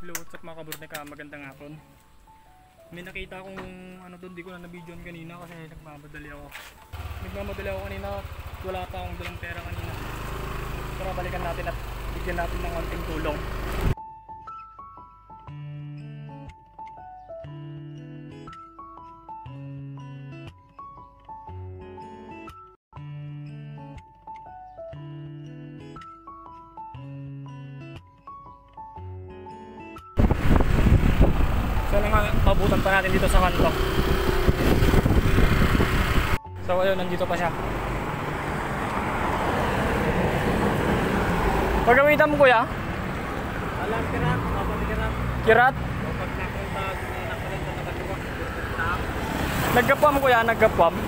Hello, what's up mga kaburnika, magandang hapon. May nakita akong ano doon, di ko na na-videoan kanina kasi nagmamadali ako kanina, wala pa akong dalang pera kanina. Tara, balikan natin at bigyan natin ng konting tulong. Sana nga mabutan pa natin dito sa kanto. So ayun, nandito pa siya. Pagamitan mo kuya? Alam, kirat, kirat. Kirat? Pag nakunta, nakalenta na katuwa. Naggapwam kuya, naggapwam?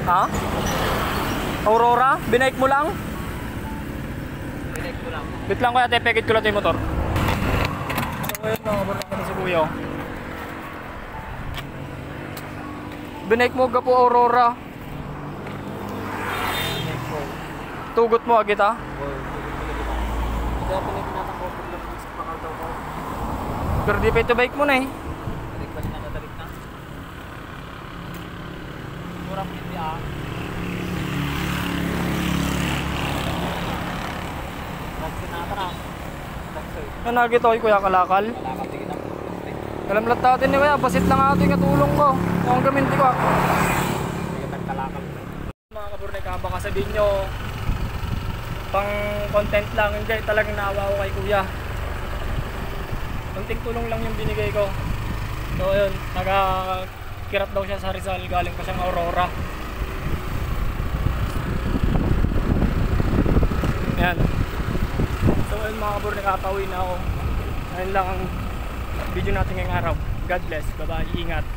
Ha? Aurora? Binike mo lang? Binake ko lang. Bit lang kuya, tepekit ko lang yung motor. So ayun, nakabor na si kuya. Binike mo gapo Aurora. Tugot mo agit ha? Kaya pinagkinatan ko kung nag-isip pa daw ko. Pero di pa ito bike mo na eh. Dalik pa rin na nadalik na. Murang hindi ah. Nagsinatan ah. Nagsoy. Nanagit ako kuya kalakal. Wala kang tingin ang Alam lang natin ni kuya, basit lang ating katulong ko. Kung ang gaminti ko. Tingin ang kalakal. Mga kaburnika, baka sabihin nyo pang content lang, hindi, talagang naawa ko kay kuya. Konting tulong lang yung binigay ko. So ayun, nagkirat daw siya sa Rizal, galing pa siyang Aurora. Ayan. So ayun mga kaburnika, pauwi na ako. Ayun lang ang video natin ngayong araw. God bless, bye bye, ingat.